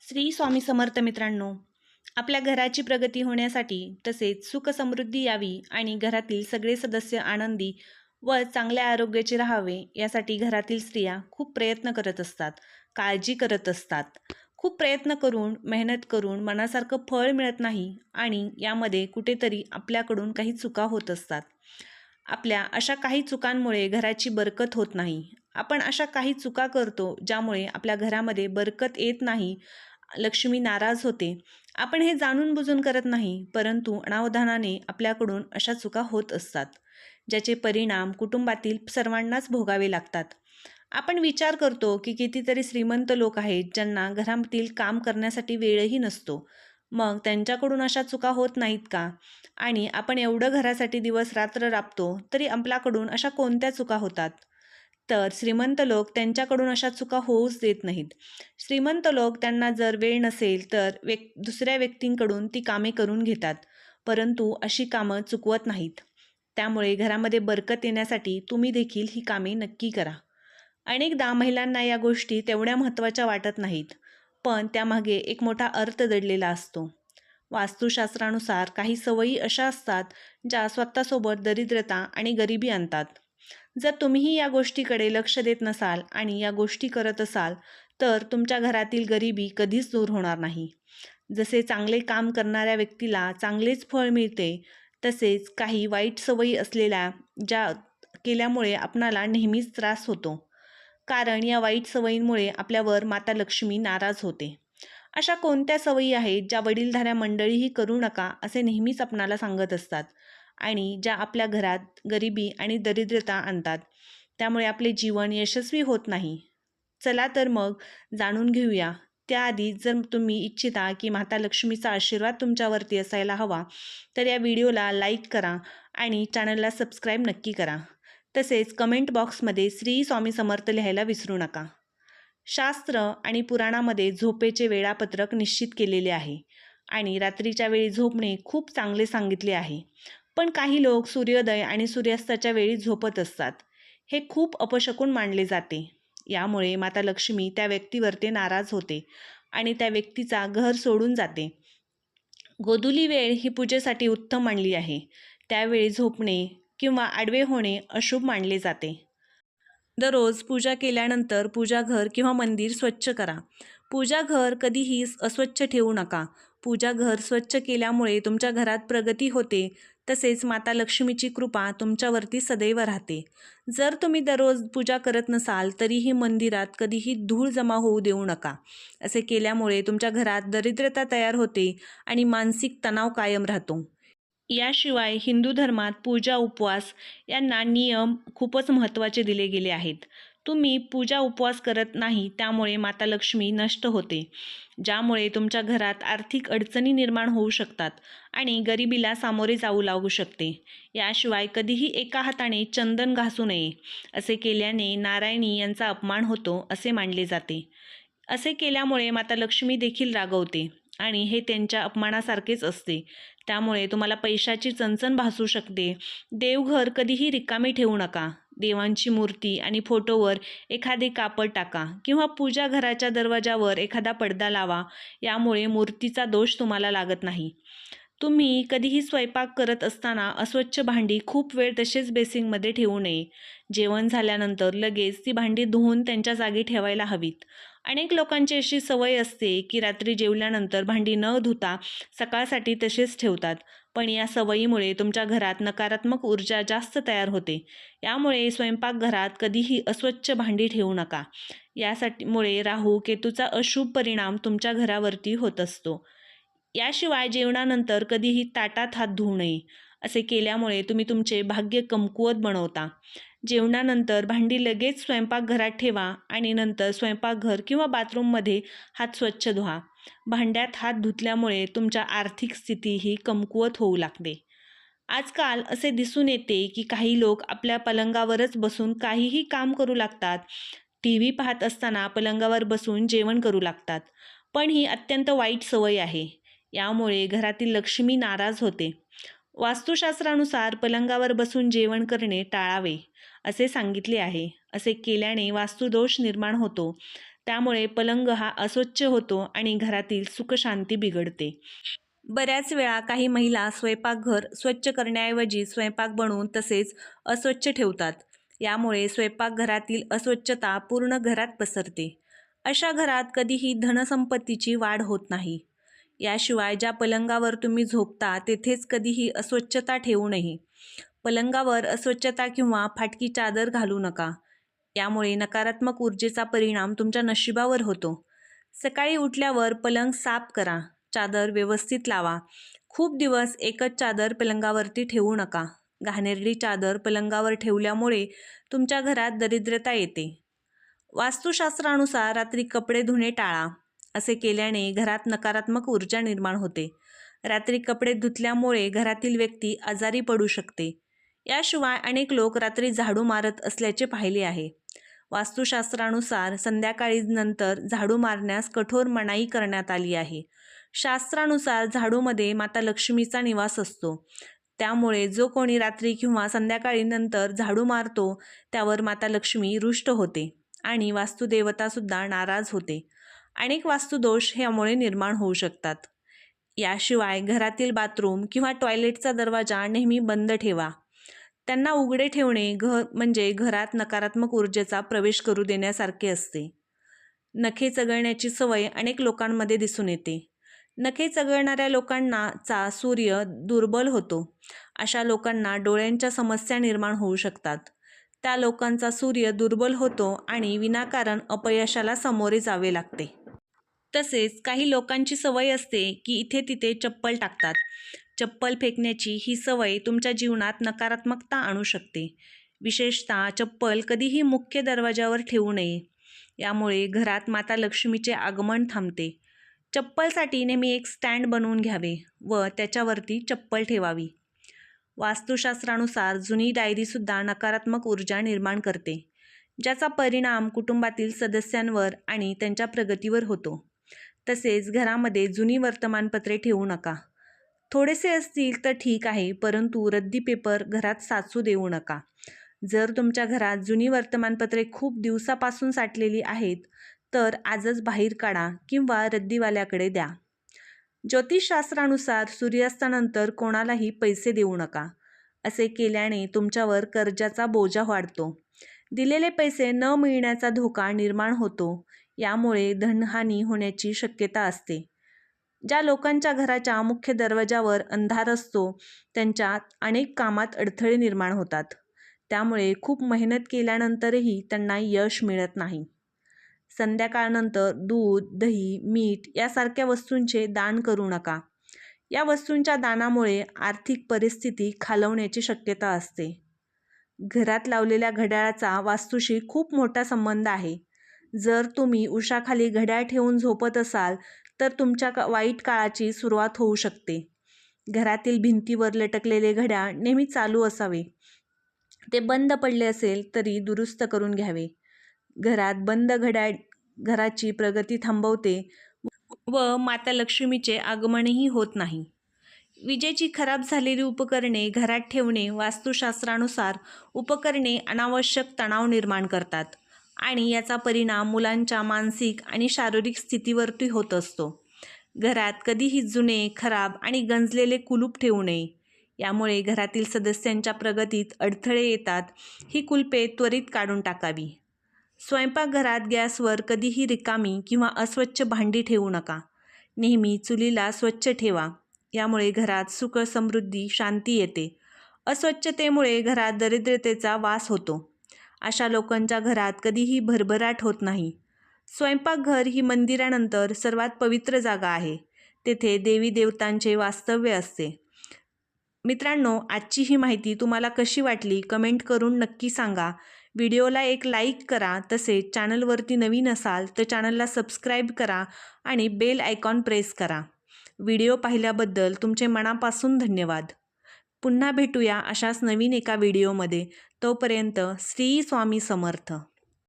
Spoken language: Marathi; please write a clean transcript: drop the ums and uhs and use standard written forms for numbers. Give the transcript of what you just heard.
श्री स्वामी समर्थ मित्रांनो, आपल्या घराची प्रगती होण्यासाठी तसेच सुख समृद्धी यावी आणि घरातील सगळे सदस्य आनंदी व चांगल्या आरोग्याचे राहावे यासाठी घरातील स्त्रिया खूप प्रयत्न करत असतात, काळजी करत असतात. खूप प्रयत्न करून, मेहनत करून मनासारखं फळ मिळत नाही आणि यामध्ये कुठेतरी आपल्याकडून काही चुका होत असतात. आपल्या अशा काही चुकांमुळे घराची बरकत होत नाही. आपण अशा काही चुका करतो ज्यामुळे आपल्या घरामध्ये बरकत येत नाही, लक्ष्मी नाराज होते. आपण हे जाणून बुजून करत नाही, परंतु अनावधानाने आपल्याकडून अशा चुका होत असतात, ज्याचे परिणाम कुटुंबातील सर्वांनाच भोगावे लागतात. आपण विचार करतो की कितीतरी श्रीमंत लोक आहेत ज्यांना घरातील काम करण्यासाठी वेळही नसतो. मग त्यांच्याकडून अशा चुका होत नाहीत का? आणि आपण एवढं घरासाठी दिवस रात्र राबतो तरी आपल्याकडून अशा कोणत्या चुका होतात? तर श्रीमंत लोक त्यांच्याकडून अशा चुका होऊच देत नाहीत. श्रीमंत लोक त्यांना जर वेळ नसेल तर दुसऱ्या व्यक्तींकडून ती कामे करून घेतात, परंतु अशी कामं चुकवत नाहीत. त्यामुळे घरामध्ये बरकत येण्यासाठी तुम्ही देखील ही कामे नक्की करा. अनेकदा महिलांना या गोष्टी तेवढ्या महत्त्वाच्या वाटत नाहीत, पण त्यामागे एक मोठा अर्थ दडलेला असतो. वास्तुशास्त्रानुसार काही सवयी अशा असतात ज्या स्वतःसोबत दरिद्रता आणि गरिबी आणतात. जर तुम्हीही या गोष्टीकडे लक्ष देत नसाल आणि या गोष्टी करत असाल तर तुमच्या घरातील गरिबी कधीच दूर होणार नाही. जसे चांगले काम करणाऱ्या व्यक्तीला चांगलेच फळ मिळते, तसेच काही वाईट सवयी असलेल्या ज्या केल्यामुळे आपणाला नेहमीच त्रास होतो. कारण या वाईट सवयींमुळे आपल्यावर माता लक्ष्मी नाराज होते. अशा कोणत्या सवयी आहेत ज्या वडीलधाऱ्या मंडळीही करू नका असे नेहमीच आपणाला सांगत असतात आणि ज्या आपल्या घरात गरिबी आणि दरिद्रता आणतात, त्यामुळे आपले जीवन यशस्वी होत नाही. चला तर मग जाणून घेऊया. त्याआधी जर तुम्ही इच्छिता की माता लक्ष्मीचा आशीर्वाद तुमच्यावरती असायला हवा तर या व्हिडिओला लाईक करा आणि चॅनलला सबस्क्राईब नक्की करा. तसेच कमेंट बॉक्समध्ये श्री स्वामी समर्थ लिहायला विसरू नका. शास्त्र आणि पुराणामध्ये झोपेचे वेळापत्रक निश्चित केलेले आहे आणि रात्रीच्या वेळी झोपणे खूप चांगले सांगितले आहे. पण काही लोक सूर्योदय आणि सूर्यास्ताच्या वेळी झोपत असतात. हे खूप अपशकुन मानले जाते. यामुळे माता लक्ष्मी त्या व्यक्तीवरती नाराज होते आणि त्या व्यक्तीचा घर सोडून जाते. गोधुली वेळ ही पूजेसाठी उत्तम मानली आहे. त्यावेळी झोपणे किंवा आडवे होणे अशुभ मानले जाते. दररोज पूजा केल्यानंतर पूजाघर किंवा मंदिर स्वच्छ करा. पूजाघर कधीही अस्वच्छ ठेवू नका. पूजाघर स्वच्छ केल्यामुळे तुमच्या घरात प्रगती होते, तसेच माता लक्ष्मीची कृपा तुमच्यावरती सदैव राहते. जर तुम्ही दररोज पूजा करत नसाल तरीही मंदिरात कधीही धूळ जमा होऊ देऊ नका. असे केल्यामुळे तुमच्या घरात दरिद्रता तयार होते आणि मानसिक तणाव कायम राहतो. याशिवाय हिंदू धर्मात पूजा उपवास यांना नियम खूपच महत्त्वाचे दिले गेले आहेत. तुम्ही पूजा उपवास करत नाही त्यामुळे माता लक्ष्मी नष्ट होते, ज्यामुळे तुमच्या घरात आर्थिक अडचणी निर्माण होऊ शकतात आणि गरिबीला सामोरे जाऊ लागू शकते. याशिवाय कधीही एका हाताने चंदन घासू नये. असे केल्याने नारायणी यांचा अपमान होतो असे मानले जाते. असे केल्यामुळे माता लक्ष्मी देखील रागवते आणि हे त्यांच्या अपमानासारखेच असते. त्यामुळे तुम्हाला पैशाची चणचण भासू शकते. देवघर कधीही रिकामे ठेवू नका. देवांची मूर्ती आणि फोटोवर एखादे कापड टाका किंवा पूजा घराच्या दरवाजावर एखादा पडदा लावा. यामुळे मूर्तीचा दोष तुम्हाला लागत नाही. तुम्ही कधीही स्वयंपाक करत असताना अस्वच्छ भांडी खूप वेळ तसेच बेसिंगमध्ये ठेवू नये. जेवण झाल्यानंतर लगेच ती भांडी धुवून त्यांच्या जागी ठेवायला हवीत. अनेक लोकांची अशी सवय असते की रात्री जेवल्यानंतर भांडी न धुता सकाळसाठी तसेच ठेवतात. पण या सवयीमुळे तुमच्या घरात नकारात्मक ऊर्जा जास्त तयार होते. यामुळे स्वयंपाकघरात कधीही अस्वच्छ भांडी ठेवू नका. यामुळे राहू केतूचा अशुभ परिणाम तुमच्या घरावरती होत असतो. याशिवाय जेवणानंतर कधीही ताटात हात धुवू नये. असे केल्यामुळे तुम्ही तुमचे भाग्य कमकुवत बनवता. जेवणानंतर भांडी लगेच स्वयंपाकघरात ठेवा आणि नंतर स्वयंपाकघर किंवा बाथरूममध्ये हात स्वच्छ धुवा. भांड्यात हात धुतल्यामुळे तुमच्या आर्थिक स्थितीही कमकुवत होऊ लागते. आजकाल असे दिसून येते की काही लोक आपल्या पलंगावरच बसून काहीही काम करू लागतात. टीव्ही पाहत असताना पलंगावर बसून जेवण करू लागतात. पण ही अत्यंत वाईट सवय आहे. यामुळे घरातील लक्ष्मी नाराज होते. वास्तुशास्त्रानुसार पलंगावर बसून जेवण करणे टाळावे असे सांगितले आहे. असे केल्याने वास्तुदोष निर्माण होतो. त्यामुळे पलंग हा अस्वच्छ होतो आणि घरातील सुखशांती बिघडते. बऱ्याच वेळा काही महिला स्वयंपाकघर स्वच्छ करण्याऐवजी स्वयंपाक बनवून तसेच अस्वच्छ ठेवतात. यामुळे स्वयंपाकघरातील अस्वच्छता पूर्ण घरात पसरते. अशा घरात कधीही धनसंपत्तीची वाढ होत नाही. याशिवाय ज्या पलंगावर तुम्ही झोपता तेथेच कधीही अस्वच्छता ठेवू नये. पलंगावर अस्वच्छता किंवा फाटकी चादर घालू नका. यामुळे नकारात्मक ऊर्जेचा परिणाम तुमच्या नशिबावर होतो. सकाळी उठल्यावर पलंग साफ करा. चादर व्यवस्थित लावा. खूप दिवस एकच चादर पलंगावरती ठेवू नका. घाणेरडी चादर पलंगावर ठेवल्यामुळे तुमच्या घरात दरिद्रता येते. वास्तुशास्त्रानुसार रात्री कपडे धुणे टाळा. असे केल्याने घरात नकारात्मक ऊर्जा निर्माण होते. रात्री कपडे धुतल्यामुळे घरातील व्यक्ती आजारी पडू शकते. याशिवाय अनेक लोक रात्री झाडू मारत असल्याचे पाहिले आहे. वास्तुशास्त्रानुसार संध्याकाळी नंतर झाडू मारण्यास कठोर मनाई करण्यात आली आहे. शास्त्रानुसार झाडूमध्ये माता लक्ष्मीचा निवास असतो. त्यामुळे जो कोणी रात्री किंवा संध्याकाळी नंतर झाडू मारतो त्यावर माता लक्ष्मी रुष्ट होते आणि वास्तुदेवतासुद्धा नाराज होते. अनेक वास्तुदोष यामुळे निर्माण होऊ शकतात. याशिवाय घरातील बाथरूम किंवा टॉयलेटचा दरवाजा नेहमी बंद ठेवा. त्यांना उघडे ठेवणे म्हणजे घरात नकारात्मक ऊर्जेचा प्रवेश करू देण्यासारखे असते. नखे चघळण्याची सवय अनेक लोकांमध्ये दिसून येते. नखे चघळणाऱ्या लोकांचा सूर्य दुर्बल होतो. अशा लोकांना डोळ्यांच्या समस्या निर्माण होऊ शकतात. त्या लोकांचा सूर्य दुर्बल होतो आणि विनाकारण अपयशाला सामोरे जावे लागते. तसेच काही लोकांची सवय असते की इथे तिथे चप्पल टाकतात. चप्पल फेकण्याची ही सवय तुमच्या जीवनात नकारात्मकता आणू शकते. विशेषतः चप्पल कधीही मुख्य दरवाजावर ठेवू नये. यामुळे घरात माता लक्ष्मीचे आगमन थांबते. चप्पलसाठी नेहमी एक स्टँड बनवून घ्यावे व त्याच्यावरती चप्पल ठेवावी. वास्तुशास्त्रानुसार जुनी डायरीसुद्धा नकारात्मक ऊर्जा निर्माण करते, ज्याचा परिणाम कुटुंबातील सदस्यांवर आणि त्यांच्या प्रगतीवर होतो. तसेच घरामध्ये जुनी वर्तमानपत्रे ठेवू नका. थोडेसे असतील तर ठीक आहे, परंतु रद्दी पेपर घरात साचू देऊ नका. जर तुमच्या घरात जुनी वर्तमानपत्रे खूप दिवसापासून साठलेली आहेत तर आजच बाहेर काढा किंवा रद्दीवाल्याकडे द्या. ज्योतिषशास्त्रानुसार सूर्यास्तानंतर कोणालाही पैसे देऊ नका. असे केल्याने तुमच्यावर कर्जाचा बोजा वाढतो. दिलेले पैसे न मिळण्याचा धोका निर्माण होतो. यामुळे धनहानी होण्याची शक्यता असते. ज्या लोकांच्या घराच्या मुख्य दरवाजावर अंधार असतो त्यांच्या अनेक कामात अडथळे निर्माण होतात. त्यामुळे खूप मेहनत केल्यानंतरही त्यांना यश मिळत नाही. संध्याकाळनंतर दूध, दही, मीठ यासारख्या वस्तूंचे दान करू नका. या वस्तूंच्या दानामुळे आर्थिक परिस्थिती खालवण्याची शक्यता असते. घरात लावलेल्या घड्याळाचा वास्तूशी खूप मोठा संबंध आहे. जर तुम्ही उशाखाली घड्याळ ठेवून झोपत असाल तर तुमच्या वाईट काळाची सुरुवात होऊ शकते. घरातील भिंतीवर लटकलेले घड्याळ नेहमी चालू असावे. ते बंद पडले असेल तरी दुरुस्त करून घ्यावे. घरात बंद घड्याळ घराची प्रगती थांबवते व माता लक्ष्मीचे आगमनही होत नाही. विजेची खराब झालेली उपकरणे घरात ठेवणे वास्तुशास्त्रानुसार उपकरणे अनावश्यक तणाव निर्माण करतात आणि याचा परिणाम मुलांच्या मानसिक आणि शारीरिक स्थितीवरती होत असतो. घरात कधीही जुने, खराब आणि गंजलेले कुलूप ठेवू नये. यामुळे घरातील सदस्यांच्या प्रगतीत अडथळे येतात. ही कुलपे त्वरित काढून टाकावी. स्वयंपाकघरात गॅसवर कधीही रिकामी किंवा अस्वच्छ भांडी ठेवू नका. नेहमी चुलीला स्वच्छ ठेवा. यामुळे घरात सुख, समृद्धी, शांती येते. अस्वच्छतेमुळे घरात दरिद्रतेचा वास होतो. अशा लोकांच्या घरात कधीही भरभराट होत नाही. स्वयंपाकघर ही मंदिरानंतर सर्वात पवित्र जागा आहे. तेथे देवी देवतांचे वास्तव्य असते. मित्रांनो, आजची ही माहिती तुम्हाला कशी वाटली कमेंट करून नक्की सांगा. व्हिडिओला एक लाईक करा. तसेच चॅनलवरती नवीन असाल तर चॅनलला सबस्क्राईब करा आणि बेल आयकॉन प्रेस करा. व्हिडिओ पाहिल्याबद्दल तुमचे मनापासून धन्यवाद. पुन्हा भेटूया अशाच नवीन एका व्हिडिओमध्ये. तोपर्यंत श्री स्वामी समर्थ.